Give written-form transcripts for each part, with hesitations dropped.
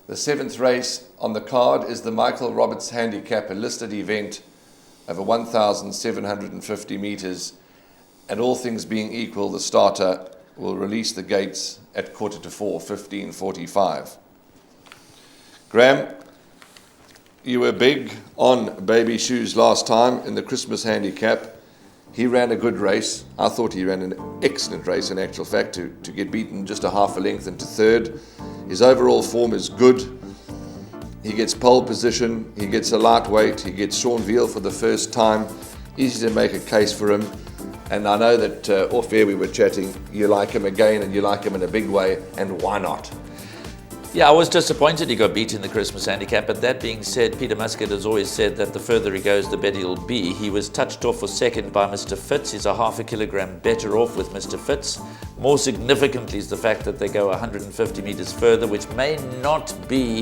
The 7th race on the card is the Michael Roberts Handicap, a listed event over 1,750 metres, and all things being equal, the starter will release the gates at 4:45, 15:45. Graham, you were big on Baby Shoes last time in the Christmas Handicap. He ran a good race. I thought he ran an excellent race in actual fact, to get beaten just a half a length into third. His overall form is good. He gets pole position, he gets a lightweight, he gets Sean Veal for the first time. Easy to make a case for him. And I know that off air we were chatting, you like him again and you like him in a big way, and why not? Yeah, I was disappointed he got beat in the Christmas Handicap, but that being said, Peter Muscat has always said that the further he goes, the better he'll be. He was touched off for second by Mr. Fitz. He's a half a kilogram better off with Mr. Fitz. More significantly is the fact that they go 150 metres further, which may not be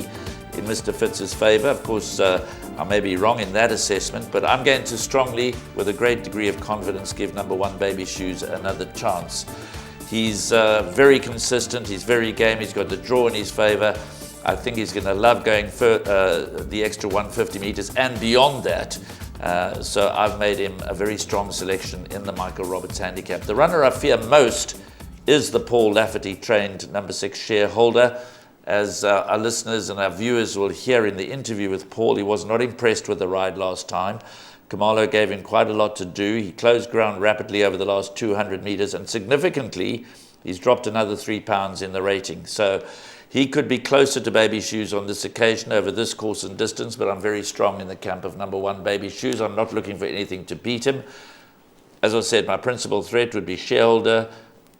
in Mr. Fitz's favour. Of course, I may be wrong in that assessment, but I'm going to strongly, with a great degree of confidence, give number 1 Baby Shoes another chance. He's very consistent, he's very game, he's got the draw in his favour. I think he's going to love going for the extra 150 metres and beyond that. So I've made him a very strong selection in the Michael Roberts Handicap. The runner I fear most is the Paul Lafferty trained number 6 Shareholder. As our listeners and our viewers will hear in the interview with Paul, he was not impressed with the ride last time. Kamalo gave him quite a lot to do. He closed ground rapidly over the last 200 metres, and significantly, he's dropped another 3 pounds in the rating. So he could be closer to Baby Shoes on this occasion over this course and distance, but I'm very strong in the camp of number 1 Baby Shoes. I'm not looking for anything to beat him. As I said, my principal threat would be Shareholder.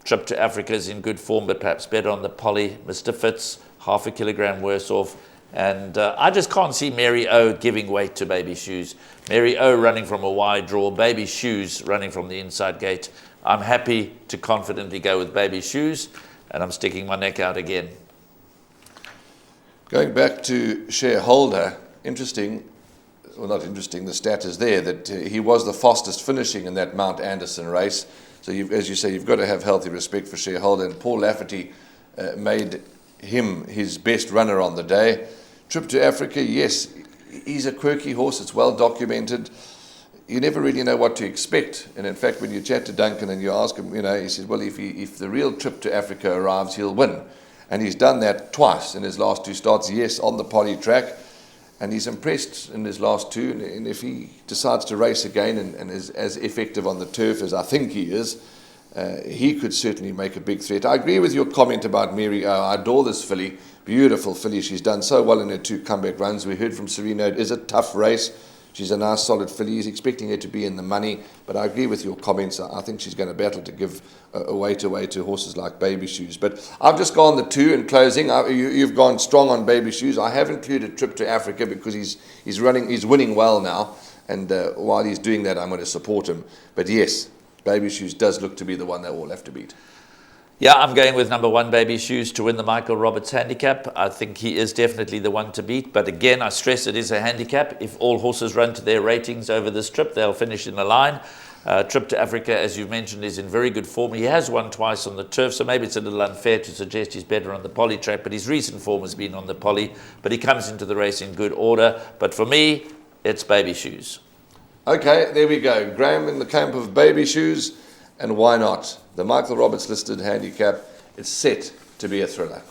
Trip to Africa is in good form, but perhaps better on the poly. Mr. Fitz, half a kilogram worse off. And I just can't see Mary O giving weight to Baby Shoes. Mary O running from a wide draw, Baby Shoes running from the inside gate. I'm happy to confidently go with Baby Shoes, and I'm sticking my neck out again. Going back to Shareholder, interesting, well not interesting, the stat is there that he was the fastest finishing in that Mount Anderson race. So as you say, you've got to have healthy respect for Shareholder, and Paul Lafferty made him his best runner on the day. Trip to Africa, yes, he's a quirky horse. It's well documented. You never really know what to expect. And in fact, when you chat to Duncan and you ask him, he says, well, if the real Trip to Africa arrives, he'll win. And he's done that twice in his last 2 starts. Yes, on the poly track. And he's impressed in his last 2. And if he decides to race again and is as effective on the turf as I think he is, he could certainly make a big threat. I agree with your comment about Mary O. I adore this filly. Beautiful filly. She's done so well in her 2 comeback runs. We heard from Serena, it is a tough race. She's a nice solid filly. He's expecting her to be in the money. But I agree with your comments. I think she's going to battle to give a weight away to horses like Baby Shoes. But I've just gone the 2 in closing. You've gone strong on Baby Shoes. I have included Trip to Africa because he's winning well now. And while he's doing that, I'm going to support him. But yes, Baby Shoes does look to be the one that we'll have to beat. Yeah, I'm going with number 1 Baby Shoes to win the Michael Roberts Handicap. I think he is definitely the one to beat. But again, I stress it is a handicap. If all horses run to their ratings over this trip, they'll finish in a line. Trip to Africa, as you've mentioned, is in very good form. He has won twice on the turf, so maybe it's a little unfair to suggest he's better on the poly track, but his recent form has been on the poly. But he comes into the race in good order. But for me, it's Baby Shoes. Okay, there we go. Graham in the camp of Baby Shoes. And why not? The Michael Roberts listed handicap is set to be a thriller.